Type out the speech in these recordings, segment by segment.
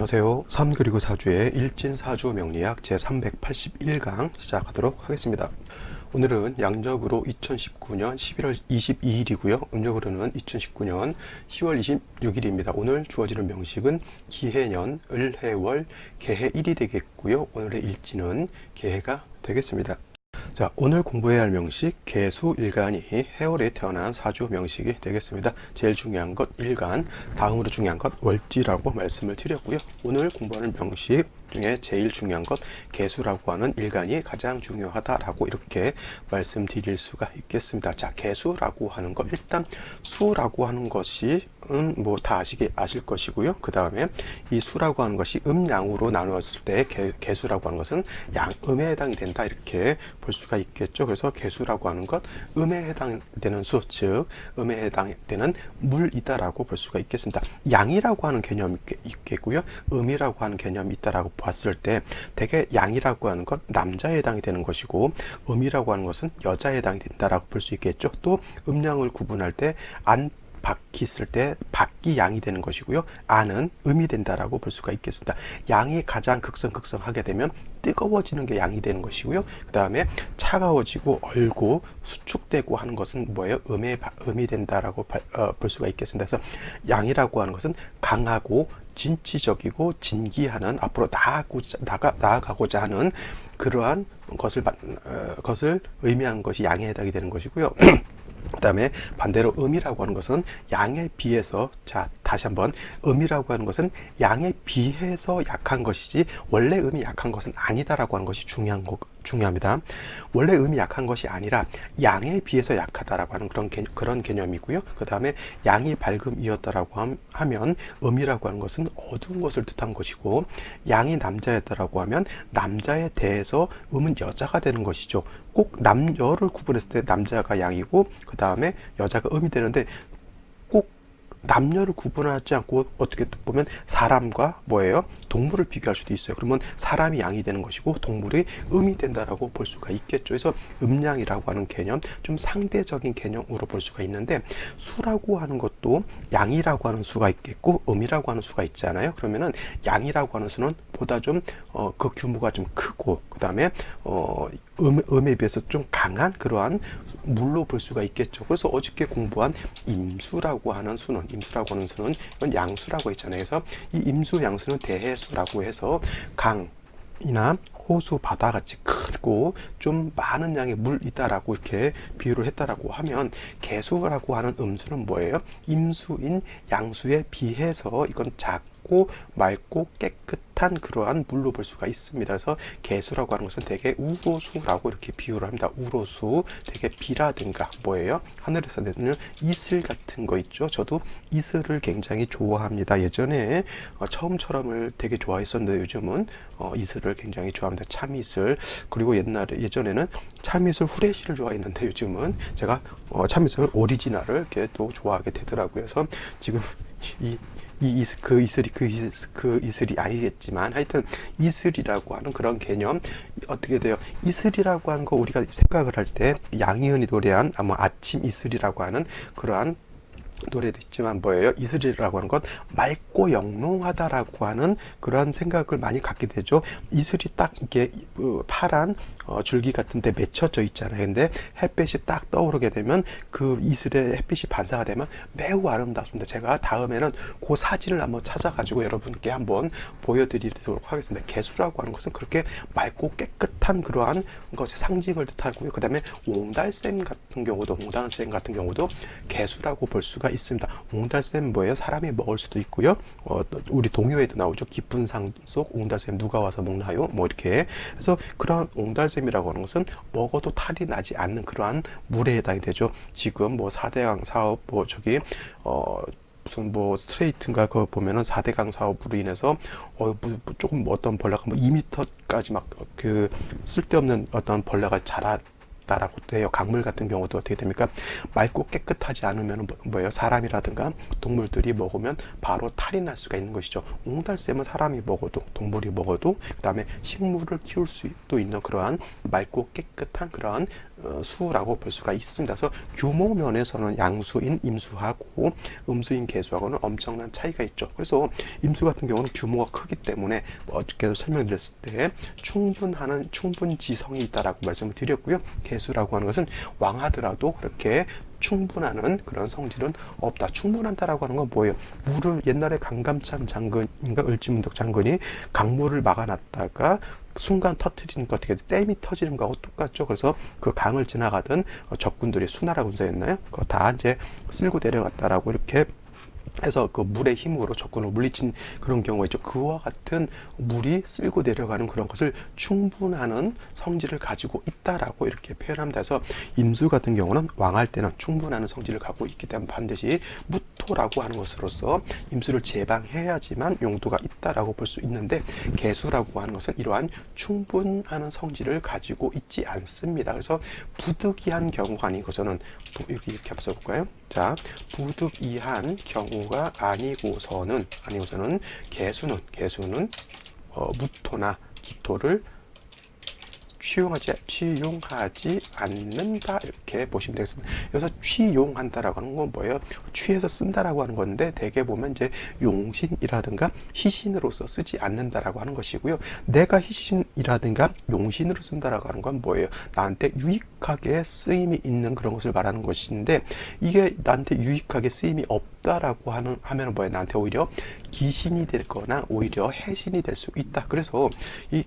안녕하세요. 3 그리고 4주의 일진사주 명리학 제381강 시작하도록 하겠습니다. 오늘은 양력으로 2019년 11월 22일이고요. 음력으로는 2019년 10월 26일입니다. 오늘 주어지는 명식은 기해년, 을해월, 개해일이 되겠고요. 오늘의 일진은 개해가 되겠습니다. 자, 오늘 공부해야 할 명식 개수일간이 해월에 태어난 사주 명식이 되겠습니다. 제일 중요한 것 일간, 다음으로 중요한 것 월지라고 말씀을 드렸고요. 오늘 공부하는 명식 중에 제일 중요한 것 개수라고 하는 일간이 가장 중요하다라고 이렇게 말씀드릴 수가 있겠습니다. 자, 개수라고 하는 것, 일단 수라고 하는 것이 뭐 다 아실 것이고요. 그 다음에 이 수라고 하는 것이 음양으로 나누었을 때 개수라고 하는 것은 양음에 해당이 된다, 이렇게 볼 수가 있겠죠. 그래서 개수라고 하는 것, 음에 해당되는 수, 즉 음에 해당되는 물이다라고 볼 수가 있겠습니다. 양이라고 하는 개념이 있겠고요. 음이라고 하는 개념이 있다라고 봤을 때 대개 양이라고 하는 것 남자에 해당이 되는 것이고, 음이라고 하는 것은 여자에 해당이 된다라고 볼 수 있겠죠. 또 음양을 구분할 때 밖이 있을 때 밖이 양이 되는 것이고요. 안은 음이 된다라고 볼 수가 있겠습니다. 양이 가장 극성하게 되면 뜨거워지는 게 양이 되는 것이고요. 그 다음에 차가워지고 얼고 수축되고 하는 것은 뭐예요? 음이 된다라고 볼 수가 있겠습니다. 그래서 양이라고 하는 것은 강하고 진취적이고 진기하는, 앞으로 나아가고자 하는 그러한 것을 의미하는 것이 양에 해당이 되는 것이고요. 그 다음에 반대로 음이라고 하는 것은 양에 비해서, 자 다시 한번, 음이라고 하는 것은 양에 비해서 약한 것이지 원래 음이 약한 것은 아니다라고 하는 것이 중요합니다. 원래 음이 약한 것이 아니라 양에 비해서 약하다라고 하는 그런 개념이고요. 그 다음에 양이 밝음이었다라고 하면 음이라고 하는 것은 어두운 것을 뜻한 것이고, 양이 남자였다라고 하면 남자에 대해서 음은 여자가 되는 것이죠. 꼭 남녀를 구분했을 때 남자가 양이고 그 다음에 여자가 음이 되는데, 꼭 남녀를 구분하지 않고 어떻게 보면 사람과 동물을 비교할 수도 있어요. 그러면 사람이 양이 되는 것이고 동물이 음이 된다라고 볼 수가 있겠죠. 그래서 음양이라고 하는 개념, 좀 상대적인 개념으로 볼 수가 있는데, 수라고 하는 것도 양이라고 하는 수가 있겠고 음이라고 하는 수가 있잖아요. 그러면은 양이라고 하는 수는 보다 좀 그 규모가 좀 크고, 그 다음에 음에 비해서 좀 강한 그러한 물로 볼 수가 있겠죠. 그래서 어저께 공부한 임수라고 하는 수는 이건 양수라고 했잖아요. 그래서 이 임수 양수는 대해수라고 해서 강이나 호수, 바다같이 크고 좀 많은 양의 물이다라고 이렇게 비유를 했다라고 하면, 개수라고 하는 음수는 뭐예요? 임수인 양수에 비해서 이건 작고 맑고 깨끗한 그러한 물로 볼 수가 있습니다. 그래서 개수라고 하는 것은 되게 우로수라고 이렇게 비유를 합니다. 우로수, 되게 비라든가 하늘에서 내리는 이슬 같은 거 있죠. 저도 이슬을 굉장히 좋아합니다. 예전에 처음처럼을 되게 좋아했었는데 요즘은 이슬을 굉장히 좋아합니다. 참이슬. 그리고 예전에는 참이슬 후레쉬를 좋아했는데 요즘은 제가 참이슬 오리지널을 이렇게 또 좋아하게 되더라고요. 그래서 지금 그 이슬이 아니겠지만, 하여튼 이슬이라고 하는 그런 개념, 어떻게 돼요? 이슬이라고 하는 거 우리가 생각을 할 때 양희은이 노래한 아침 이슬이라고 하는 그러한 노래도 있지만 이슬이라고 하는 것, 맑고 영롱하다라고 하는 그런 생각을 많이 갖게 되죠. 이슬이 딱 이렇게 파란 줄기 같은 데 맺혀져 있잖아요. 근데 햇빛이 딱 떠오르게 되면 그 이슬에 햇빛이 반사가 되면 매우 아름답습니다. 제가 다음에는 그 사진을 한번 찾아가지고 여러분께 한번 보여드리도록 하겠습니다. 개수라고 하는 것은 그렇게 맑고 깨끗한 그러한 것의 상징을 뜻하고요. 그 다음에 옹달샘 같은 경우도 개수라고 볼 수가 있습니다. 옹달샘 사람이 먹을 수도 있고요. 우리 동요에도 나오죠. 깊은 산 속 옹달샘 누가 와서 먹나요? 이렇게. 그래서 그런 옹달샘이라고 하는 것은 먹어도 탈이 나지 않는 그러한 물에 해당이 되죠. 지금 4대강 사업 무슨 스트레이트인가 그거 보면은 4대강 사업으로 인해서 조금 어떤 벌레가 2m까지 막 쓸데없는 어떤 벌레가 자랐다라고 해요. 강물 같은 경우도 어떻게 됩니까? 맑고 깨끗하지 않으면 사람이라든가 동물들이 먹으면 바로 탈이 날 수가 있는 것이죠. 옹달샘은 사람이 먹어도 동물이 먹어도, 그 다음에 식물을 키울 수도 있는 그러한 맑고 깨끗한 그러한 수라고 볼 수가 있습니다. 그래서 규모 면에서는 양수인 임수하고 음수인 개수하고는 엄청난 차이가 있죠. 그래서 임수 같은 경우는 규모가 크기 때문에 어저께도 설명드렸을 때 충분지성이 있다라고 말씀을 드렸고요. 개수라고 하는 것은 왕하더라도 그렇게 충분하는 그런 성질은 없다. 충분한다라고 하는 건 뭐예요? 물을 옛날에 강감찬 장군인가 을지문덕 장군이 강물을 막아놨다가 순간 터트리니까 어떻게 돼? 댐이 터지는 거하고 똑같죠. 그래서 그 강을 지나가던 적군들이 수나라 군사였나요? 그거 다 이제 쓸고 내려갔다라고 이렇게 해서 그 물의 힘으로 적군을 물리친 그런 경우가 있죠. 그와 같은 물이 쓸고 내려가는 그런 것을 충분하는 성질을 가지고 있다라고 이렇게 표현합니다. 그래서 임수 같은 경우는 왕할 때는 충분한 성질을 갖고 있기 때문에 반드시 무토라고 하는 것으로서 임수를 제방해야지만 용도가 있다라고 볼 수 있는데, 개수라고 하는 것은 이러한 충분한 성질을 가지고 있지 않습니다. 그래서 부득이한 경우가 아니고서는 이렇게 한번 써볼까요? 자, 부득이한 경우가 아니고서는 개수는 무토나 기토를 취용하지 않는다, 이렇게 보시면 되겠습니다. 여기서 취용한다라고 하는 건 뭐예요? 취해서 쓴다라고 하는 건데, 대개 보면 이제 용신이라든가 희신으로서 쓰지 않는다라고 하는 것이고요. 내가 희신이라든가 용신으로 쓴다라고 하는 건 뭐예요? 나한테 유익하게 쓰임이 있는 그런 것을 말하는 것인데, 이게 나한테 유익하게 쓰임이 없다라고 하면 뭐예요? 나한테 오히려 기신이 될 거나 오히려 해신이 될 수 있다. 그래서 이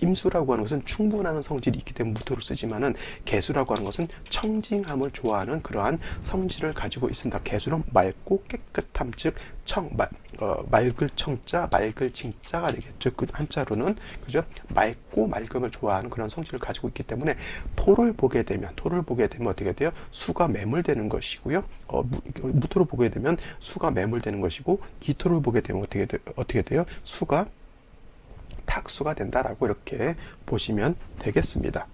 임수라고 하는 것은 충분한 성질이 있기 때문에 무토로 쓰지만은, 개수라고 하는 것은 청징함을 좋아하는 그러한 성질을 가지고 있습니다. 개수는 맑고 깨끗함, 즉 맑을 청자, 맑을 징자가 되겠죠. 그 한자로는, 그죠? 맑고 맑음을 좋아하는 그런 성질을 가지고 있기 때문에 토를 보게 되면 어떻게 돼요? 수가 매물되는 것이고요. 무토를 보게 되면 수가 매물되는 것이고, 기토를 보게 되면 어떻게 돼요? 수가 탁수가 된다라고 이렇게 보시면 되겠습니다.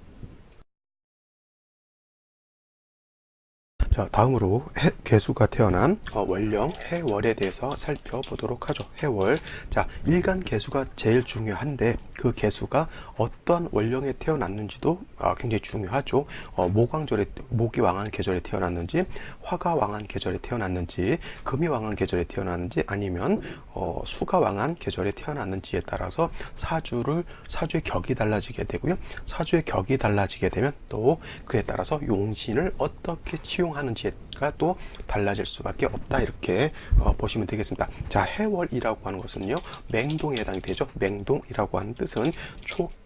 자, 다음으로 개수가 태어난 월령 해월에 대해서 살펴보도록 하죠. 해월. 자, 일간 개수가 제일 중요한데, 그 개수가 어떤 월령에 태어났는지도 굉장히 중요하죠. 목이 왕한 계절에 태어났는지, 화가 왕한 계절에 태어났는지, 금이 왕한 계절에 태어났는지, 아니면 수가 왕한 계절에 태어났는지에 따라서 사주의 격이 달라지게 되고요. 사주의 격이 달라지게 되면 또 그에 따라서 용신을 어떻게 치용하는지가 또 달라질 수밖에 없다, 이렇게 보시면 되겠습니다. 자, 해월이라고 하는 것은요, 맹동에 해당이 되죠. 맹동이라고 하는 뜻은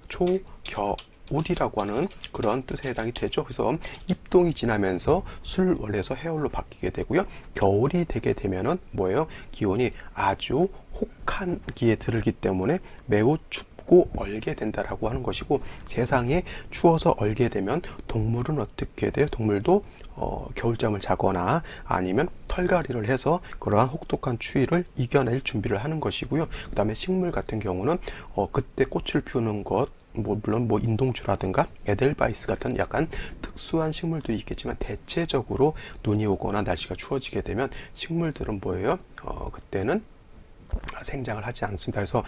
초겨울이라고 하는 그런 뜻에 해당이 되죠. 그래서 입동이 지나면서 술월에서 해월로 바뀌게 되고요. 겨울이 되게 되면은 뭐예요? 기온이 아주 혹한 기에 들기 때문에 매우 춥고 얼게 된다라고 하는 것이고, 세상에 추워서 얼게 되면 동물은 어떻게 돼요? 동물도 겨울잠을 자거나 아니면 털갈이를 해서 그러한 혹독한 추위를 이겨낼 준비를 하는 것이고요. 그 다음에 식물 같은 경우는 그때 꽃을 피우는 것, 물론 인동주라든가 에델바이스 같은 약간 특수한 식물들이 있겠지만, 대체적으로 눈이 오거나 날씨가 추워지게 되면 식물들은 뭐예요? 그때는 생장을 하지 않습니다. 그래서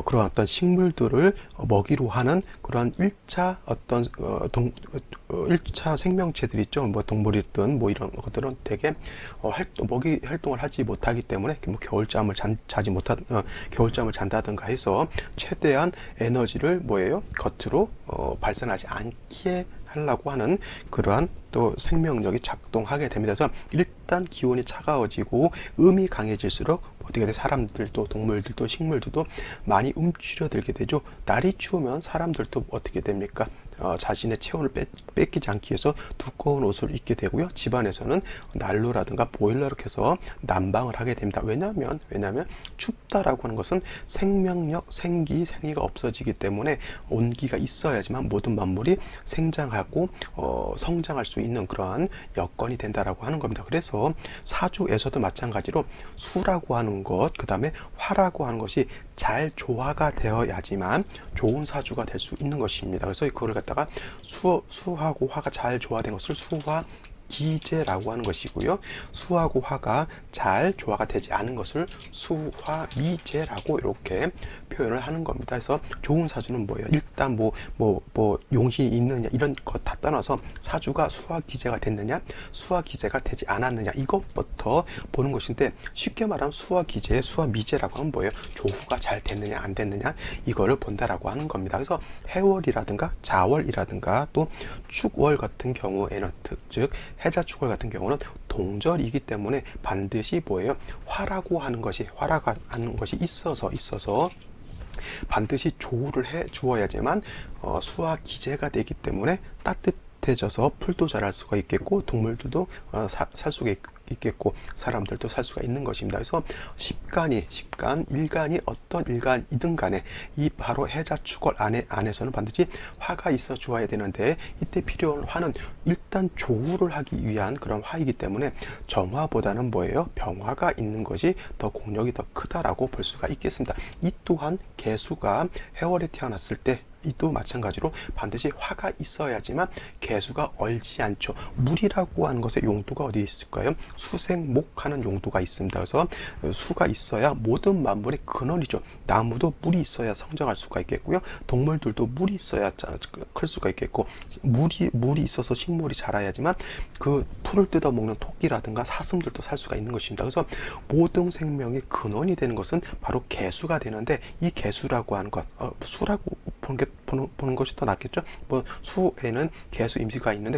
그러한 어떤 식물들을 먹이로 하는 그러한 1차 어떤 1차 생명체들 있죠. 동물이든 이런 것들은 되게 먹이 활동을 하지 못하기 때문에 겨울잠을 잔다든가 해서 최대한 에너지를 겉으로 발산하지 않게 하려고 하는 그러한 또 생명력이 작동하게 됩니다. 그래서 일단 기온이 차가워지고 음이 강해질수록 어떻게 돼? 사람들도 동물들도 식물들도 많이 움츠려들게 되죠. 날이 추우면 사람들도 어떻게 됩니까? 자신의 체온을 뺏기지 않기 위해서 두꺼운 옷을 입게 되고요. 집안에서는 난로라든가 보일러를 켜서 난방을 하게 됩니다. 왜냐하면 춥다라고 하는 것은 생명력, 생기가 없어지기 때문에 온기가 있어야지만 모든 만물이 생장하고 성장할 수 있는 그러한 여건이 된다라고 하는 겁니다. 그래서 사주에서도 마찬가지로 수라고 하는 것, 그 다음에 화라고 하는 것이 잘 조화가 되어야지만 좋은 사주가 될 수 있는 것입니다. 그래서 그걸 갖다가 수하고 화가 잘 조화된 것을 수화 기재라고 하는 것이고요. 수하고 화가 잘 조화가 되지 않은 것을 수화미제라고 이렇게 표현을 하는 겁니다. 그래서 좋은 사주는 뭐예요? 일단 용신이 있느냐 이런 것 다 떠나서 사주가 수화기재가 됐느냐, 수화기재가 되지 않았느냐 이것부터 보는 것인데, 쉽게 말하면 수화기재, 수화미제라고 하면 뭐예요? 조후가 잘 됐느냐 안 됐느냐 이거를 본다라고 하는 겁니다. 그래서 해월이라든가 자월이라든가 또 축월 같은 경우에는 즉 해자축월 같은 경우는 동절이기 때문에 반드시 뭐예요? 화라고 하는 것이 있어서 반드시 조우를 해 주어야지만 수화 기재가 되기 때문에 따뜻해져서 풀도 자랄 수가 있겠고, 동물들도 살 수가 있겠고, 사람들도 살 수가 있는 것입니다. 그래서 일간이 어떤 일간이든 간에 이 바로 해자축월 안에서는 반드시 화가 있어 주어야 되는데, 이때 필요한 화는 일단 조우를 하기 위한 그런 화이기 때문에 정화보다는 뭐예요? 병화가 있는 것이 더 공력이 더 크다라고 볼 수가 있겠습니다. 이 또한 개수가 해월에 태어났을 때 이도 마찬가지로 반드시 화가 있어야지만 개수가 얼지 않죠. 물이라고 하는 것의 용도가 어디에 있을까요? 수생목하는 용도가 있습니다. 그래서 수가 있어야 모든 만물의 근원이죠. 나무도 물이 있어야 성장할 수가 있겠고요. 동물들도 물이 있어야 클 수가 있겠고, 물이 있어서 식물이 자라야지만 그 풀을 뜯어먹는 토끼라든가 사슴들도 살 수가 있는 것입니다. 그래서 모든 생명의 근원이 되는 것은 바로 개수가 되는데, 이 개수라고 하는 것, 수라고 보는 것이 더 낫겠죠. 수에는 개수 임시가 있는데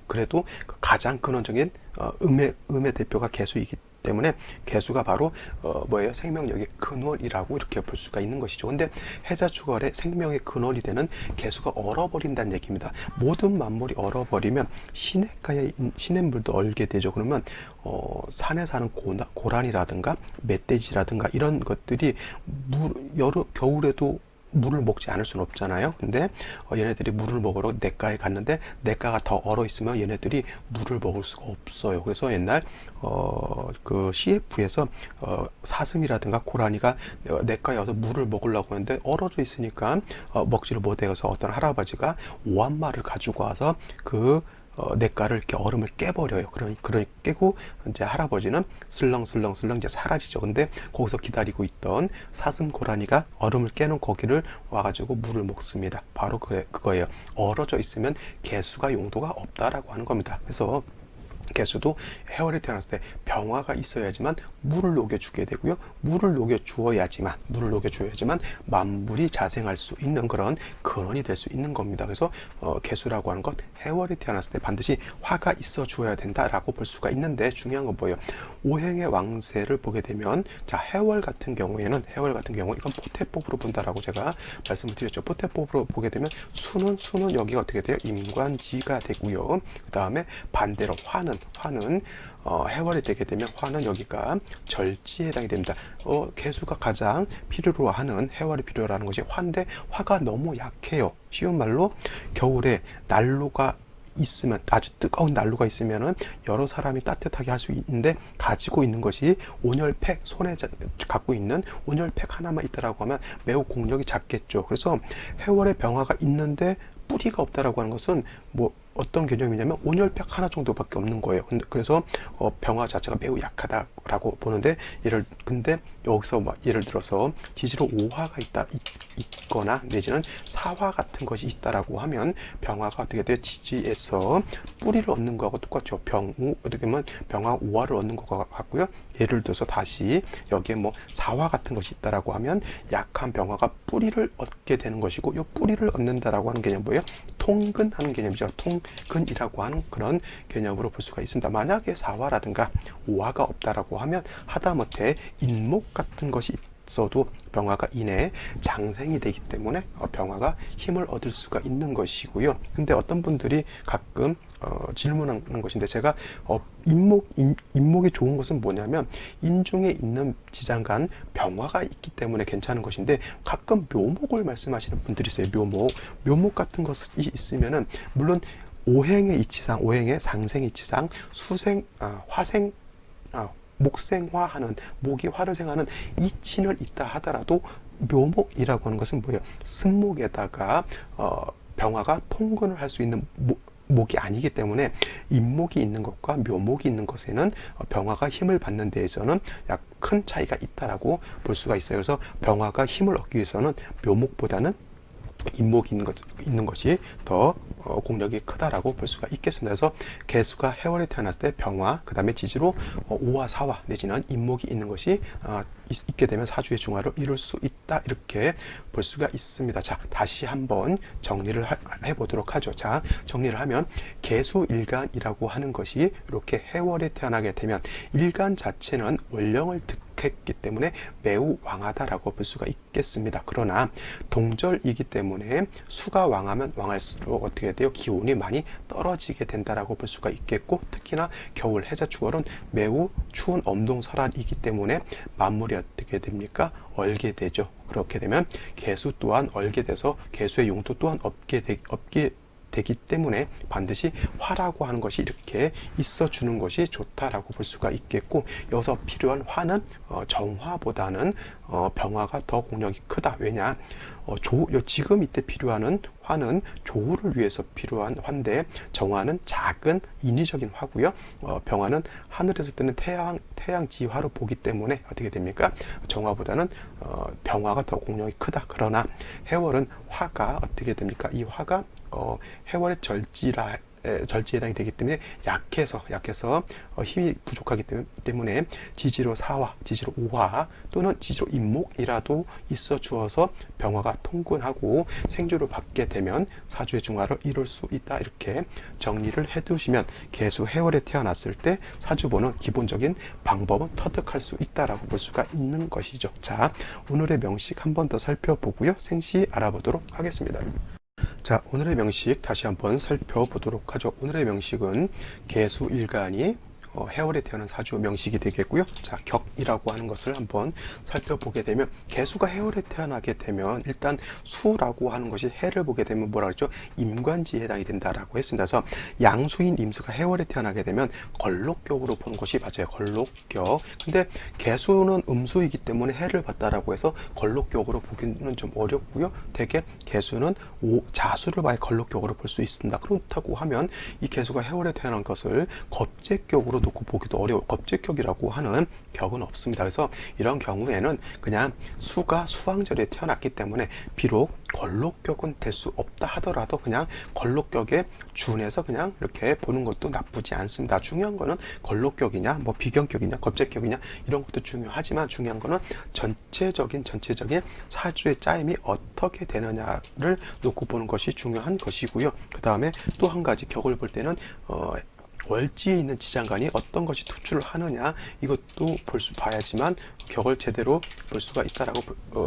그래도 가장 근원적인 음의 대표가 개수이기 때문에 개수가 바로 생명력의 근원이라고 이렇게 볼 수가 있는 것이죠. 근데 해자축월의 생명의 근원이 되는 개수가 얼어버린다는 얘기입니다. 모든 만물이 얼어버리면 시냇물도 얼게 되죠. 그러면 산에 사는 고란이라든가 멧돼지라든가 이런 것들이 겨울에도 물을 먹지 않을 수는 없잖아요. 근데 얘네들이 물을 먹으러 냇가에 갔는데 냇가가 더 얼어 있으면 얘네들이 물을 먹을 수가 없어요. 그래서 옛날 그 CF에서 사슴이라든가 고라니가 냇가에 와서 물을 먹으려고 했는데 얼어져 있으니까 먹지를 못해서 어떤 할아버지가 오한마를 가지고 와서 그 냇가를 이렇게 얼음을 깨버려요. 그러니 깨고 이제 할아버지는 슬렁슬렁 이제 사라지죠. 근데 거기서 기다리고 있던 사슴 고라니가 얼음을 깨는 거기를 와가지고 물을 먹습니다. 바로 그거예요. 얼어져 있으면 개수가 용도가 없다라고 하는 겁니다. 그래서 개수도 해월에 태어났을 때 병화가 있어야지만 물을 녹여주게 되고요. 물을 녹여주어야지만 만물이 자생할 수 있는 그런 근원이 될 수 있는 겁니다. 그래서 개수라고 하는 것, 해월에 태어났을 때 반드시 화가 있어 주어야 된다라고 볼 수가 있는데, 중요한 건 뭐예요? 오행의 왕세를 보게 되면, 자, 해월 같은 경우 이건 포태법으로 본다라고 제가 말씀을 드렸죠. 포태법으로 보게 되면 수는 여기가 어떻게 돼요? 임관지가 되고요. 그 다음에 반대로 화는 해월이 되게 되면 화는 여기가 절지에 해당이 됩니다. 개수가 가장 필요로 하는, 해월이 필요로 하는 것이 화인데, 화가 너무 약해요. 쉬운 말로 겨울에 난로가 있으면, 아주 뜨거운 난로가 있으면은 여러 사람이 따뜻하게 할 수 있는데, 가지고 있는 것이 온열팩, 손에 갖고 있는 온열팩 하나만 있다라고 하면 매우 공력이 작겠죠. 그래서 해월에 병화가 있는데 뿌리가 없다라고 하는 것은 어떤 개념이냐면 온열팩 하나 정도밖에 없는 거예요. 그래서 병화 자체가 매우 약하다라고 보는데, 근데 여기서 예를 들어서 지지로 오화가 있거나 내지는 사화 같은 것이 있다라고 하면 병화가 어떻게 돼요? 지지에서 뿌리를 얻는 거하고 똑같죠. 이렇게 되면 병화 오화를 얻는 것과 같고요. 예를 들어서 다시 여기에 사화 같은 것이 있다라고 하면 약한 병화가 뿌리를 얻게 되는 것이고, 이 뿌리를 얻는다라고 하는 개념 뭐예요? 통근하는 개념이죠. 통근이라고 하는 그런 개념으로 볼 수가 있습니다. 만약에 사화라든가 오화가 없다라고 하면 하다못해 인목 같은 것이 있어도 병화가 이내 장생이 되기 때문에 병화가 힘을 얻을 수가 있는 것이고요. 근데 어떤 분들이 가끔 질문하는 것인데, 제가 인목이 좋은 것은 뭐냐면, 인중에 있는 지장간 병화가 있기 때문에 괜찮은 것인데, 가끔 묘목을 말씀하시는 분들이 있어요. 묘목 같은 것이 있으면은, 물론 오행의 이치상, 오행의 상생 이치상, 화생, 목생화하는, 목이 화를 생하는 이치는 있다 하더라도 묘목이라고 하는 것은 뭐예요? 승목에다가 병화가 통근을 할 수 있는 목이 아니기 때문에 임목이 있는 것과 묘목이 있는 것에는 병화가 힘을 받는 데에서는 약 큰 차이가 있다라고 볼 수가 있어요. 그래서 병화가 힘을 얻기 위해서는 묘목보다는 임목이 있는 것이 더 공력이 크다라고 볼 수가 있겠습니다. 그래서 개수가 해월에 태어났을 때 병화, 그 다음에 지지로 오화, 사화 내지는 임목이 있는 것이 있게 되면 사주의 중화를 이룰 수 있다, 이렇게 볼 수가 있습니다. 자, 다시 한번 정리를 해보도록 하죠. 자, 정리를 하면 개수일간이라고 하는 것이 이렇게 해월에 태어나게 되면 일간 자체는 원령을 득했기 때문에 매우 왕하다라고 볼 수가 있겠습니다. 그러나 동절이기 때문에 수가 왕하면 왕할수록 어떻게 돼요? 기온이 많이 떨어지게 된다라고 볼 수가 있겠고, 특히나 겨울 해자축월은 매우 추운 엄동설환이기 때문에 만물이 어떻게 됩니까? 얼게 되죠. 그렇게 되면 개수 또한 얼게 돼서 개수의 용도 또한 없게 되기 때문에 반드시 화라고 하는 것이 이렇게 있어주는 것이 좋다라고 볼 수가 있겠고, 여기서 필요한 화는 정화보다는 병화가 더 공력이 크다. 왜냐? 지금 이때 필요한 화는 조우를 위해서 필요한 화인데, 정화는 작은 인위적인 화고요. 병화는 하늘에서 뜨는 태양지화로 보기 때문에 어떻게 됩니까? 정화보다는 병화가 더 공력이 크다. 그러나 해월은 화가 어떻게 됩니까? 이 화가 해월의 절지에 해당이 되기 때문에 약해서 힘이 부족하기 때문에 지지로 사화, 지지로 오화 또는 지지로 임목이라도 있어 주어서 병화가 통근하고 생주를 받게 되면 사주의 중화를 이룰 수 있다, 이렇게 정리를 해두시면 개수 해월에 태어났을 때 사주 보는 기본적인 방법은 터득할 수 있다라고 볼 수가 있는 것이죠. 자, 오늘의 명식 한 번 더 살펴보고요, 생시 알아보도록 하겠습니다. 자, 오늘의 명식 다시 한번 살펴보도록 하죠. 오늘의 명식은 개수일간이 해월에 태어난 사주 명식이 되겠고요. 자, 격이라고 하는 것을 한번 살펴보게 되면, 개수가 해월에 태어나게 되면 일단 수라고 하는 것이 해를 보게 되면 뭐라 그랬죠? 임관지에 해당이 된다라고 했습니다. 그래서 양수인 임수가 해월에 태어나게 되면 걸록격으로 보는 것이 맞아요. 걸록격. 근데 개수는 음수이기 때문에 해를 봤다라고 해서 걸록격으로 보기는 좀 어렵고요. 대개 개수는 자수를 봐야 걸록격으로 볼 수 있습니다. 그렇다고 하면 이 개수가 해월에 태어난 것을 겁재격으로 놓고 보기도 어려워. 겁재격이라고 하는 격은 없습니다. 그래서 이런 경우에는 그냥 수가 수왕절에 태어났기 때문에 비록 걸록격은 될 수 없다 하더라도 그냥 걸록격에 준해서 그냥 이렇게 보는 것도 나쁘지 않습니다. 중요한 거는 걸록격이냐, 뭐 비견격이냐, 겁재격이냐 이런 것도 중요하지만, 중요한 거는 전체적인 사주의 짜임이 어떻게 되느냐를 놓고 보는 것이 중요한 것이고요. 그 다음에 또 한 가지 격을 볼 때는 월지에 있는 지장간이 어떤 것이 투출을 하느냐, 이것도 봐야지만 격을 제대로 볼 수가 있다라고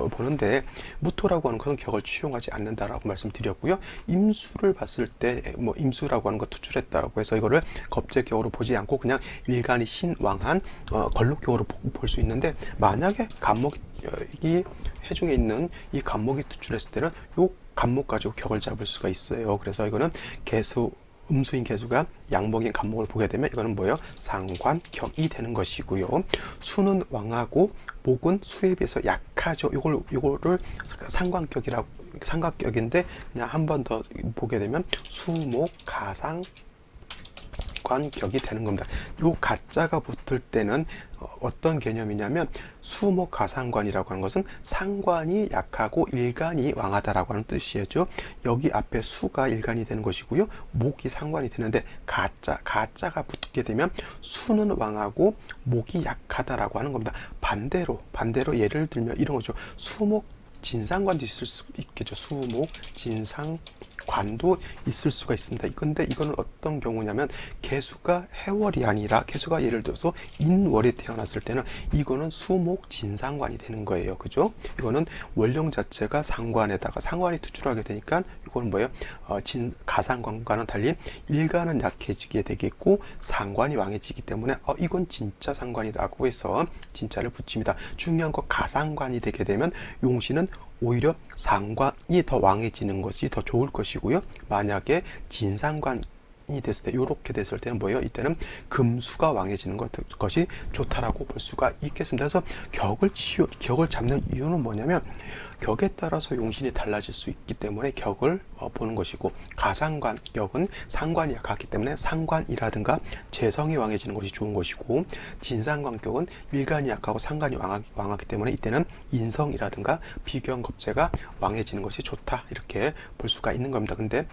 보는데, 무토라고 하는 것은 격을 취용하지 않는다라고 말씀드렸고요. 임수를 봤을 때 임수라고 하는 거 투출했다라고 해서 이거를 겁재격으로 보지 않고 그냥 일간이 신왕한 걸록격으로 볼 수 있는데, 만약에 간목이 해중에 있는 이 간목이 투출했을 때는 요 간목 가지고 격을 잡을 수가 있어요. 그래서 이거는 음수인 개수가 양목인 간목을 보게 되면 이거는 뭐예요? 상관격이 되는 것이고요. 수는 왕하고 목은 수에 비해서 약하죠. 요거를 상관격인데 그냥 한 번 더 보게 되면 수목 가상 관격이 되는 겁니다. 요 가짜가 붙을 때는 어떤 개념이냐면, 수목 가상관이라고 하는 것은 상관이 약하고 일간이 왕하다라고 하는 뜻이죠. 여기 앞에 수가 일간이 되는 것이고요, 목이 상관이 되는데 가짜가 붙게 되면 수는 왕하고 목이 약하다라고 하는 겁니다. 반대로 예를 들면 이런 거죠. 수목 진상관도 있을 수 있겠죠. 수목 진상관도 있을 수가 있습니다. 근데 이거는 어떤 경우냐면, 개수가 해월이 아니라 개수가 예를 들어서 인월에 태어났을 때는 이거는 수목 진상관이 되는 거예요. 그죠? 이거는 원령 자체가 상관에다가 상관이 투출하게 되니까 이거는 뭐예요? 가상관과는 달리 일간은 약해지게 되겠고 상관이 왕해지기 때문에 이건 진짜 상관이라고 해서 진짜를 붙입니다. 중요한 거, 가상관이 되게 되면 용신은 오히려 상관이 더 왕해지는 것이 더 좋을 것이고요. 만약에 진상관 왕이 됐을 때, 요렇게 됐을 때는 뭐예요? 이때는 금수가 왕해지는 것이 좋다라고 볼 수가 있겠습니다. 그래서 격을 잡는 이유는 뭐냐면, 격에 따라서 용신이 달라질 수 있기 때문에 격을 보는 것이고, 가상관격은 상관이 약하기 때문에 상관이라든가 재성이 왕해지는 것이 좋은 것이고, 진상관격은 일간이 약하고 상관이 왕하기 때문에 이때는 인성이라든가 비견겁재가 왕해지는 것이 좋다, 이렇게 볼 수가 있는 겁니다. 근데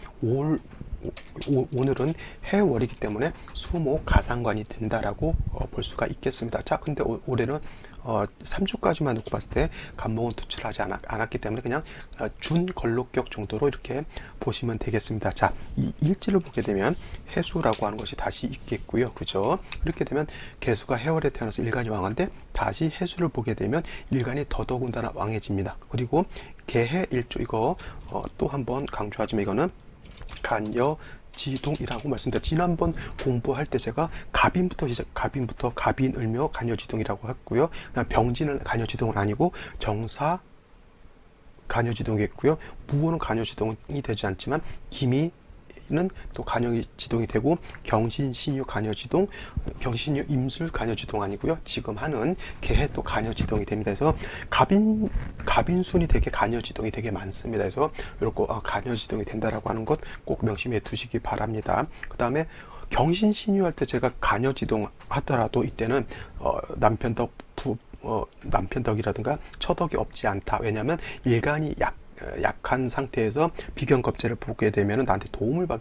오늘은 해월이기 때문에 수목 가상관이 된다라고 볼 수가 있겠습니다. 자, 근데 올해는 3주까지만 놓고 봤을 때 간목은 투출하지 않았기 때문에 그냥 준걸록격 정도로 이렇게 보시면 되겠습니다. 자, 이 일지를 보게 되면 해수라고 하는 것이 다시 있겠고요. 그죠? 이렇게 되면 개수가 해월에 태어나서 일간이 왕한데, 다시 해수를 보게 되면 일간이 더더군다나 왕해집니다. 그리고 개해 일주, 이거 또 한번 강조하지만 이거는 간여지동이라고 말씀드렸죠. 지난번 공부할 때 제가 갑인부터 갑인을묘 간여지동이라고 했고요. 병진은 간여지동은 아니고 정사 간여지동이겠고요. 무호는 간여지동이 되지 않지만 기미는 또 간여지동이 되고, 경신신유 간여지동, 경신신유 임술 간여지동 아니고요. 지금 하는 개해 또 간여지동이 됩니다. 그래서 갑인순이 되게 간여지동이 되게 많습니다. 그래서 이렇게 간여지동이 된다라고 하는 것 꼭 명심해 두시기 바랍니다. 그 다음에 경신신유 할 때 제가 간여지동 하더라도 이때는 남편덕이라든가 처덕이 없지 않다. 왜냐하면 일간이 약한 상태에서 비견겁재를 보게 되면 나한테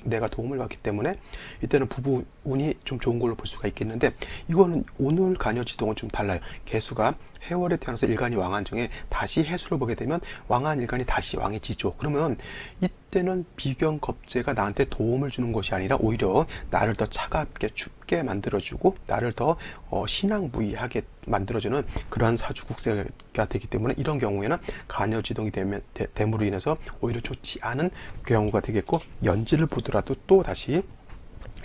내가 도움을 받기 때문에 이때는 부부운이 좀 좋은 걸로 볼 수가 있겠는데, 이거는 오늘 간여지동은 좀 달라요. 개수가 해월에 태어나서 일간이 왕한 중에 다시 해수를 보게 되면 왕한 일간이 다시 왕해지죠. 그러면 이때는 비견겁재가 나한테 도움을 주는 것이 아니라 오히려 나를 더 차갑게 춥게 만들어주고, 나를 더 신앙무의하게 만들어주는 그러한 사주국세가 되기 때문에, 이런 경우에는 간여지동이 됨으로 인해서 오히려 좋지 않은 경우가 되겠고, 연지를 보더라도 또 다시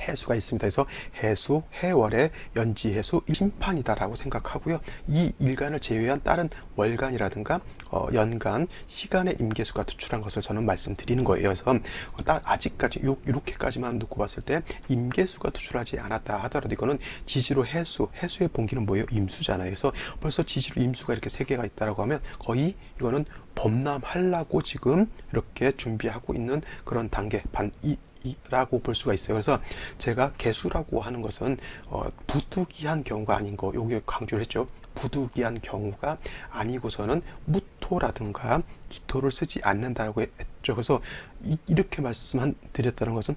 해수가 있습니다. 그래서 해수, 해월의 연지해수 심판이다라고 생각하고요. 이 일간을 제외한 다른 월간이라든가 연간, 시간의 임계수가 투출한 것을 저는 말씀드리는 거예요. 그래서 아직까지 이렇게까지만 놓고 봤을 때 임계수가 투출하지 않았다 하더라도 이거는 지지로 해수의 본기는 뭐예요? 임수잖아요. 그래서 벌써 지지로 임수가 이렇게 세 개가 있다라고 하면 거의 이거는 범람하려고 지금 이렇게 준비하고 있는 그런 단계, 라고 볼 수가 있어요. 그래서 제가 개수라고 하는 것은 부득이한 경우가 아닌 거, 여기 강조를 했죠. 부득이한 경우가 아니고서는 무토라든가 기토를 쓰지 않는다라고 했죠. 그래서 이렇게 말씀드렸다는 것은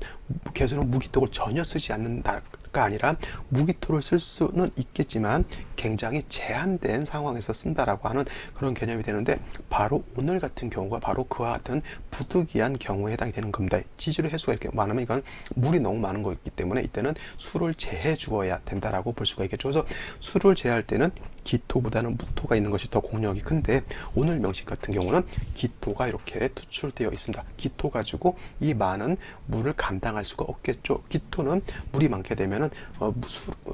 개수는 무기토를 전혀 쓰지 않는다가 아니라 무기토를 쓸 수는 있겠지만 굉장히 제한된 상황에서 쓴다라고 하는 그런 개념이 되는데, 바로 오늘 같은 경우가 바로 그와 같은 부득이한 경우에 해당이 되는 겁니다. 지지로 해수가 이렇게 많으면 이건 물이 너무 많은 거기 때문에 이때는 수를 제해 주어야 된다라고 볼 수가 있겠죠. 그래서 수를 제할 때는 기토보다는 무토가 있는 것이 더 공력이 큰데, 오늘 명식 같은 경우는 기토가 이렇게 투출되어 있습니다. 기토 가지고 이 많은 물을 감당할 수가 없겠죠. 기토는 물이 많게 되면은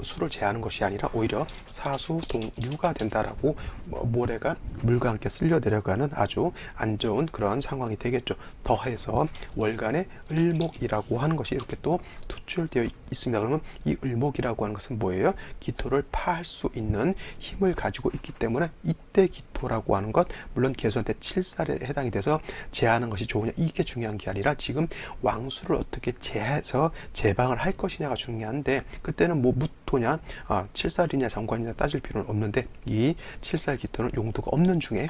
수를 제하는 것이 아니라 오히려 사수동류가 된다라고, 모래가 물과 함께 쓸려 내려가는 아주 안 좋은 그런 상황이 되겠죠. 더해서 월간의 을목이라고 하는 것이 이렇게 또 투출되어 있습니다. 그러면 이 을목이라고 하는 것은 뭐예요? 기토를 파할 수 있는 힘을 가지고 있기 때문에, 이때 기토라고 하는 것, 물론 개수한테 7살에 해당이 돼서 제하는 것이 좋으냐, 이게 중요한 게 아니라 지금 왕수를 어떻게 제해서 제방을 할 것이냐가 중요한데, 그때는 뭐 무토냐 7살이냐 정관이냐 따질 필요는 없는데, 이 7살 기토는 용도가 없는 중에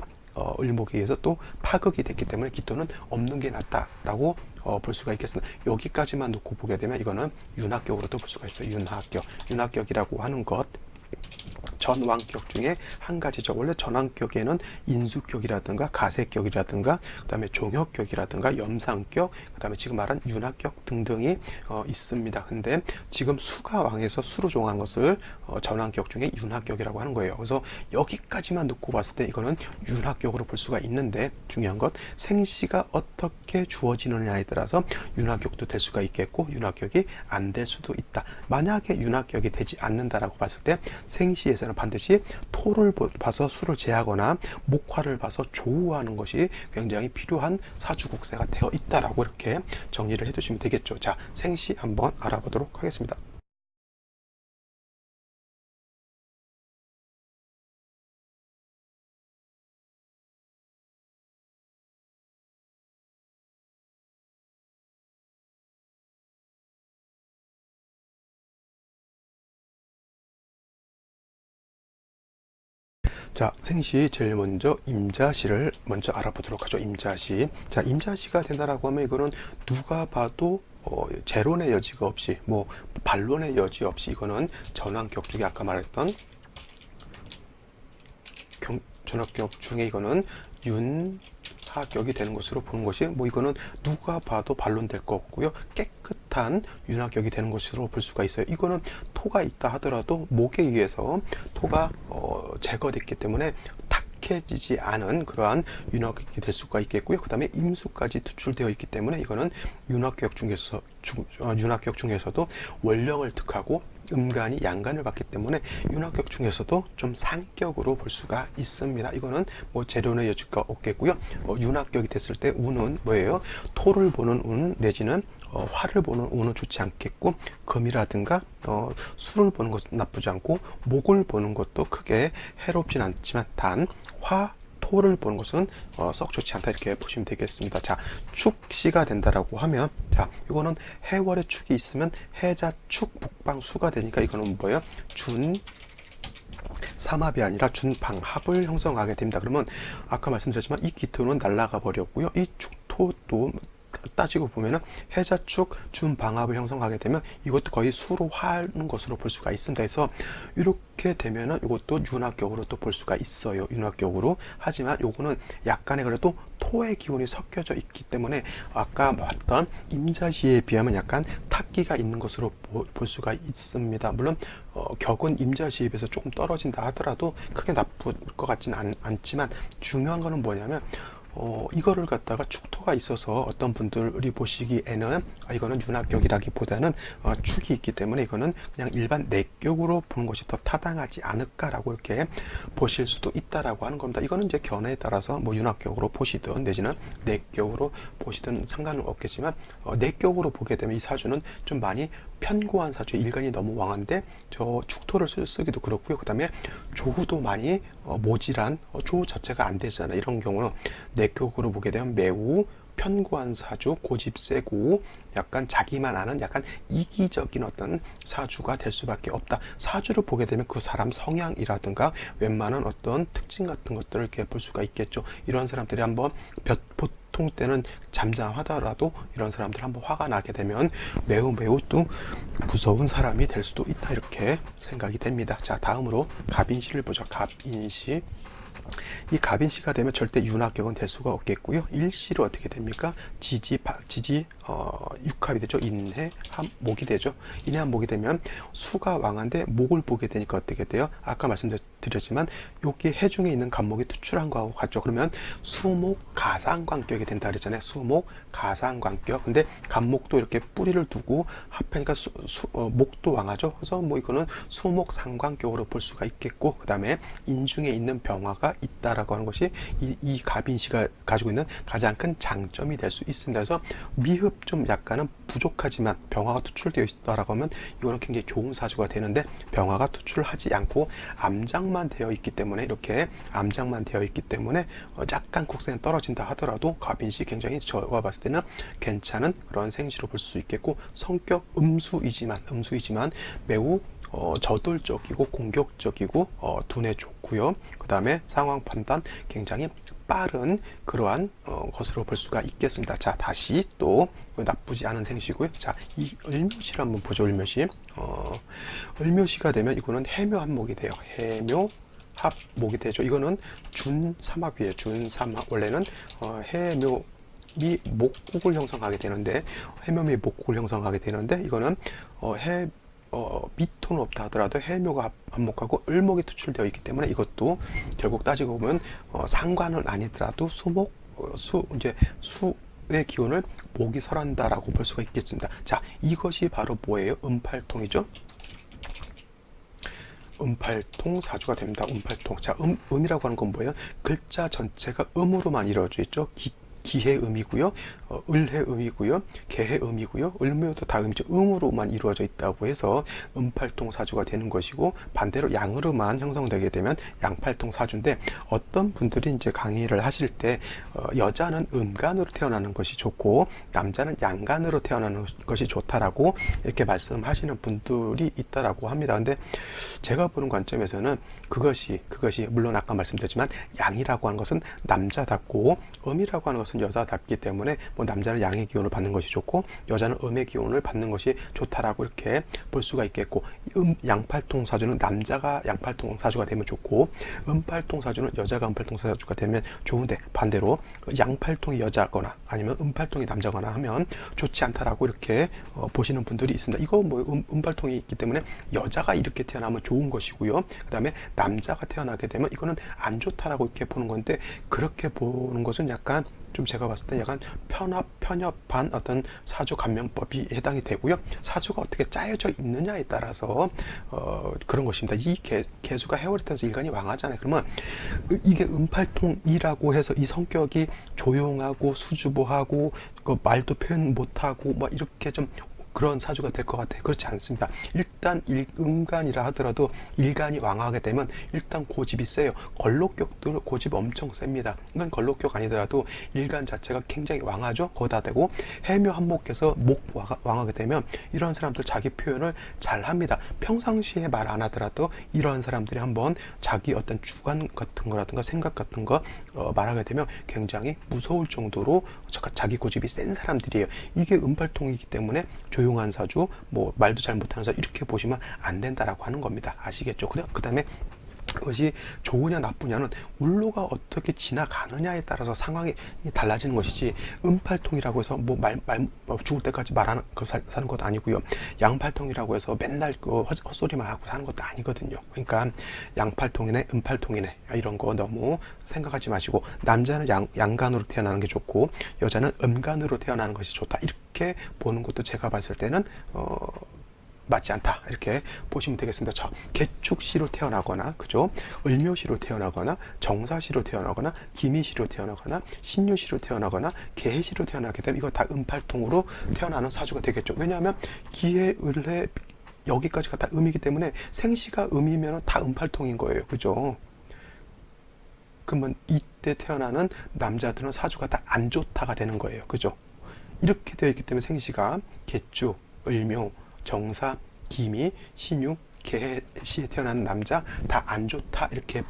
을목에 의해서 또 파극이 됐기 때문에 기토는 없는 게 낫다라고 볼 수가 있겠습니다. 여기까지만 놓고 보게 되면 이거는 윤학격으로도 볼 수가 있어요. 윤학격이라고 하는 것, 전왕격 중에 한 가지죠. 원래 전왕격에는 인수격이라든가 가세격이라든가 그다음에 종혁격이라든가 염상격, 그다음에 지금 말한 윤학격 등등이 있습니다. 근데 지금 수가 왕에서 수로 종한 것을 전왕격 중에 윤학격이라고 하는 거예요. 그래서 여기까지만 놓고 봤을 때 이거는 윤학격으로 볼 수가 있는데, 중요한 것 생시가 어떻게 주어지느냐에 따라서 윤학격도 될 수가 있겠고 윤학격이 안 될 수도 있다. 만약에 윤학격이 되지 않는다라고 봤을 때 생시에서 때는 반드시 토를 봐서 수를 제하거나 목화를 봐서 조우하는 것이 굉장히 필요한 사주국세가 되어 있다라고 이렇게 정리를 해두시면 되겠죠. 자, 생시 한번 알아보도록 하겠습니다. 자, 생시 제일 먼저 임자시를 먼저 알아보도록 하죠. 임자시. 자, 임자시가 된다라고 하면 이거는 누가 봐도 재론의 여지가 없이 뭐 반론의 여지 없이 이거는 전환격 중에 아까 말했던 전환격 중에 이거는 윤하격이 되는 것으로 보는 것이 뭐 이거는 누가 봐도 반론될 거 없고요. 깨끗한 윤하격이 되는 것으로 볼 수가 있어요. 이거는 토가 있다 하더라도 목에 의해서 토가 제거됐기 때문에 탁해지지 않은 그러한 윤하격이 될 수가 있겠고요. 그 다음에 임수까지 투출되어 있기 때문에 이거는 윤하격 중에서도 원령을 득하고 음간이 양간을 받기 때문에 윤하격 중에서도 좀 상격으로 볼 수가 있습니다. 이거는 뭐 재론의 여지가 없겠고요. 윤하격이 됐을 때 운은 뭐예요? 토를 보는 운 내지는 화를 보는 운은 좋지 않겠고, 금이라든가 수를 보는 것은 나쁘지 않고, 목을 보는 것도 크게 해롭진 않지만 단 화, 토를 보는 것은 썩 좋지 않다 이렇게 보시면 되겠습니다. 자, 축시가 된다라고 하면 자, 이거는 해월의 축이 있으면 해자 축 북방수가 되니까 이거는 뭐예요? 삼합이 아니라 준방합을 형성하게 됩니다. 그러면 아까 말씀드렸지만 이 기토는 날아가 버렸고요. 이 축토도 따지고 보면은 해자축 준방합을 형성하게 되면 이것도 거의 수로 화하는 것으로 볼 수가 있습니다. 그래서 이렇게 되면은 이것도 윤하격으로 또 볼 수가 있어요. 윤하격으로. 하지만 요거는 약간의 그래도 토의 기운이 섞여져 있기 때문에 아까 봤던 임자시에 비하면 약간 탁기가 있는 것으로 볼 수가 있습니다. 물론 격은 임자시에 비해서 조금 떨어진다 하더라도 크게 나쁠 것 같지는 않지만 중요한 거는 뭐냐면 이거를 갖다가 축토가 있어서 어떤 분들이 보시기에는 이거는 윤하격이라기보다는 축이 있기 때문에 이거는 그냥 일반 내격으로 보는 것이 더 타당하지 않을까라고 이렇게 보실 수도 있다라고 하는 겁니다. 이거는 이제 견해에 따라서 뭐 윤하격으로 보시든 내지는 내격으로 보시든 상관은 없겠지만 내격으로 보게 되면 이 사주는 좀 많이 편고한 사주, 일간이 너무 왕한데 저 축토를 쓰기도 그렇고요. 그 다음에 조후도 많이 모질한 조후 자체가 안 되잖아요. 이런 경우는 내격으로 보게 되면 매우 편고한 사주, 고집 세고 약간 자기만 아는 약간 이기적인 어떤 사주가 될 수밖에 없다. 사주를 보게 되면 그 사람 성향이라든가 웬만한 어떤 특징 같은 것들을 이렇게 볼 수가 있겠죠. 이런 사람들이 한번 보통 때는 잠잠하더라도 이런 사람들 한번 화가 나게 되면 매우 또 무서운 사람이 될 수도 있다 이렇게 생각이 됩니다. 자, 다음으로 갑인시를 보죠. 갑인시. 이 갑인시가 되면 절대 윤하격은 될 수가 없겠고요. 일시로 어떻게 됩니까? 지지 육합이 되죠. 인해 목이 되죠. 인해 목이 되면 수가 왕한데 목을 보게 되니까 어떻게 돼요? 아까 말씀드렸지만 여기 해중에 있는 간목이 투출한 거하고 같죠. 그러면 수목 가상관격이 된다 그랬잖아요. 수목 가상관격. 근데 간목도 이렇게 뿌리를 두고 합하니까 목도 왕하죠. 그래서 뭐 이거는 수목 상관격으로 볼 수가 있겠고, 그 다음에 인중에 있는 병화가 있다라고 하는 것이 이 갑인시가 가지고 있는 가장 큰 장점이 될 수 있습니다. 그래서 미흡 좀 약간은 부족하지만 병화가 투출되어 있다라고 하면 이거는 굉장히 좋은 사주가 되는데 병화가 투출하지 않고 암장만 되어 있기 때문에 이렇게 암장만 되어 있기 때문에 약간 국세는 떨어진다 하더라도 갑인시 굉장히 저가 봤을 때는 괜찮은 그런 생시로 볼 수 있겠고, 성격 음수이지만 매우 저돌적이고 공격적이고 두뇌 좋고요. 그 다음에 상황 판단 굉장히 빠른 그러한 것으로 볼 수가 있겠습니다. 자, 다시 또 나쁘지 않은 생시고요. 자, 이 을묘시를 한번 보죠. 을묘시. 을묘시가 되면 이거는 해묘 한목이 돼요. 해묘 합목이 되죠. 이거는 준삼합이에요. 준삼합. 원래는 해묘 미 목국을 형성하게 되는데 해묘미 목국을 형성하게 되는데 이거는 미토는 없다 하더라도 해묘가 한목하고 을목이 투출되어 있기 때문에 이것도 결국 따지고 보면 상관은 아니더라도 수의 기운을 목이 설한다라고 볼 수가 있겠습니다. 자, 이것이 바로 뭐예요? 음팔통이죠. 음팔통 사주가 됩니다. 음팔통. 자, 음이라고 하는 건 뭐예요? 글자 전체가 음으로만 이루어져 있죠. 기해 음이고요, 을해 음이고요, 개해 음이고요, 을묘도 다 음이죠. 음으로만 이루어져 있다고 해서 음팔통 사주가 되는 것이고, 반대로 양으로만 형성되게 되면 양팔통 사주인데, 어떤 분들이 이제 강의를 하실 때 여자는 음간으로 태어나는 것이 좋고 남자는 양간으로 태어나는 것이 좋다라고 이렇게 말씀하시는 분들이 있다라고 합니다. 근데 제가 보는 관점에서는 그것이 물론 아까 말씀드렸지만 양이라고 하는 것은 남자답고 음이라고 하는 것은 여자답기 때문에 뭐 남자는 양의 기운을 받는 것이 좋고 여자는 음의 기운을 받는 것이 좋다라고 이렇게 볼 수가 있겠고, 양팔통 사주는 남자가 양팔통 사주가 되면 좋고 음팔통 사주는 여자가 음팔통 사주가 되면 좋은데, 반대로 양팔통이 여자거나 아니면 음팔통이 남자거나 하면 좋지 않다라고 이렇게 보시는 분들이 있습니다. 이거 뭐 음팔통이 있기 때문에 여자가 이렇게 태어나면 좋은 것이고요, 그 다음에 남자가 태어나게 되면 이거는 안 좋다라고 이렇게 보는 건데, 그렇게 보는 것은 약간 좀 제가 봤을 때 약간 편협한 어떤 사주 감명법이 해당이 되고요. 사주가 어떻게 짜여져 있느냐에 따라서 그런 것입니다. 이 개수가 해월에 따라서 일간이 왕하잖아요. 그러면 이게 음팔통이라고 해서 이 성격이 조용하고 수줍어하고 말도 표현 못하고 막 이렇게 좀 그런 사주가 될 것 같아요. 그렇지 않습니다. 일단 음간이라 하더라도 일간이 왕하게 되면 일단 고집이 세요. 걸록격들 고집이 엄청 셉니다. 이건 걸록격 아니더라도 일간 자체가 굉장히 왕하죠. 거기다 대고 해묘 한목에서 목 왕하게 되면 이런 사람들 자기 표현을 잘 합니다. 평상시에 말 안 하더라도 이런 사람들이 한번 자기 어떤 주관 같은 거라든가 생각 같은 거 말하게 되면 굉장히 무서울 정도로 자기 고집이 센 사람들이에요. 이게 음팔통이기 때문에 조용한 사주, 뭐 말도 잘 못하는 사주 이렇게 보시면 안 된다라고 하는 겁니다. 아시겠죠? 그 다음에 그것이 좋으냐 나쁘냐는 울로가 어떻게 지나가느냐에 따라서 상황이 달라지는 것이지, 음팔통이라고 해서 뭐 죽을 때까지 말하는 거 사는 것도 아니고요, 양팔통이라고 해서 맨날 헛소리만 하고 사는 것도 아니거든요. 그러니까 양팔통이네 음팔통이네 이런 거 너무 생각하지 마시고, 남자는 양간으로 태어나는 게 좋고 여자는 음간으로 태어나는 것이 좋다, 이렇게 보는 것도 제가 봤을 때는 맞지 않다, 이렇게 보시면 되겠습니다. 자, 개축시로 태어나거나, 그죠? 을묘시로 태어나거나, 정사시로 태어나거나, 기미시로 태어나거나, 신유시로 태어나거나, 개해시로 태어나게 되면 이거 다 음팔통으로 태어나는 사주가 되겠죠. 왜냐하면 기해, 을해 여기까지가 다 음이기 때문에 생시가 음이면 다 음팔통인 거예요. 그죠? 그러면 이때 태어나는 남자들은 사주가 다 안 좋다가 되는 거예요. 그죠? 이렇게 되어 있기 때문에 생시가 개축, 을묘, 정사, 기미, 신유, 개시에 태어난 남자 다 안 좋다, 이렇게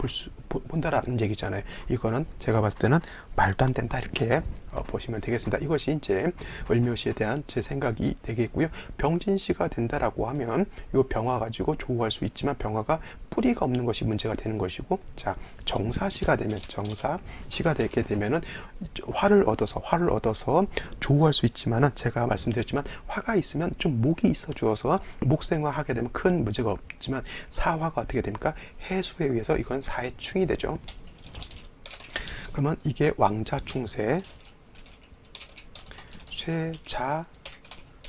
본다라는 얘기잖아요. 이거는 제가 봤을 때는 말도 안 된다, 이렇게 보시면 되겠습니다. 이것이 이제 을묘시에 대한 제 생각이 되겠고요. 병진시가 된다라고 하면 이 병화 가지고 조우할 수 있지만 병화가 뿌리가 없는 것이 문제가 되는 것이고, 자, 정사시가 되게 되면은 화를 얻어서 조우할 수 있지만은, 제가 말씀드렸지만 화가 있으면 좀 목이 있어 주어서 목생화하게 되면 큰 문제가 없지만, 사화가 어떻게 됩니까? 해수에 의해서 이건 사의 충이 되죠. 그러면 이게 왕자충세, 쇠자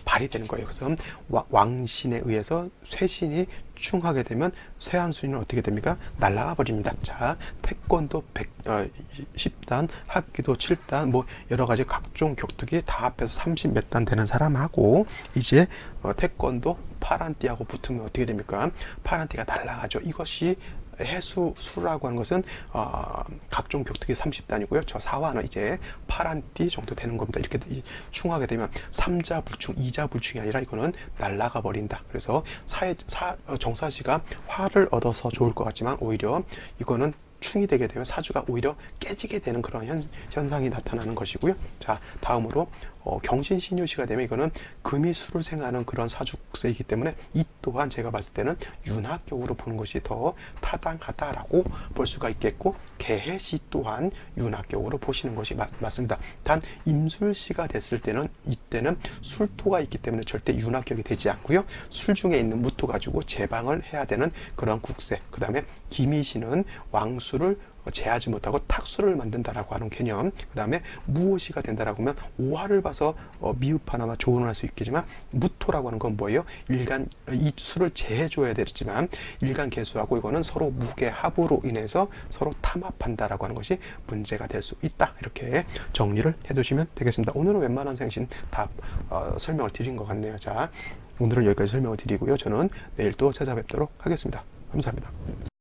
발이 되는 거예요. 그래서 왕신에 의해서 쇠신이 충하게 되면 쇠한순위는 어떻게 됩니까? 날아가 버립니다. 자, 태권도 10단, 합기도 7단, 뭐 여러 가지 각종 격투기 다 합해서 30 몇 단 되는 사람하고 이제 태권도 파란띠하고 붙으면 어떻게 됩니까? 파란띠가 날아가죠. 이것이 해수수라고 하는 것은 각종 격투기 30단이고요. 저 사화는 이제 파란띠 정도 되는 겁니다. 이렇게 충하게 되면 3자 불충, 2자 불충이 아니라 이거는 날아가 버린다. 그래서 정사시가 화를 얻어서 좋을 것 같지만 오히려 이거는 충이 되게 되면 사주가 오히려 깨지게 되는 그런 현상이 나타나는 것이고요. 자, 다음으로 경신신유시가 되면 이거는 금이 수를 생하는 그런 사주세이기 때문에 이 또한 제가 봤을 때는 윤학격으로 보는 것이 더 타당하다라고 볼 수가 있겠고, 개해시 또한 윤학격으로 보시는 것이 맞습니다. 단 임술시가 됐을 때는 이때는 술토가 있기 때문에 절대 윤학격이 되지 않고요. 술 중에 있는 무토 가지고 제방을 해야 되는 그런 국세, 그 다음에 기미시는 왕수를 제하지 못하고 탁수를 만든다라고 하는 개념. 그 다음에 무엇이가 된다라고 하면 오화를 봐서 미흡하나마 조언을 할 수 있겠지만 무토라고 하는 건 뭐예요? 일간 이 수를 제해줘야 되지만 일간 개수하고 이거는 서로 무게합으로 인해서 서로 탐합한다라고 하는 것이 문제가 될 수 있다. 이렇게 정리를 해두시면 되겠습니다. 오늘은 웬만한 생신 다 설명을 드린 것 같네요. 자, 오늘은 여기까지 설명을 드리고요. 저는 내일 또 찾아뵙도록 하겠습니다. 감사합니다.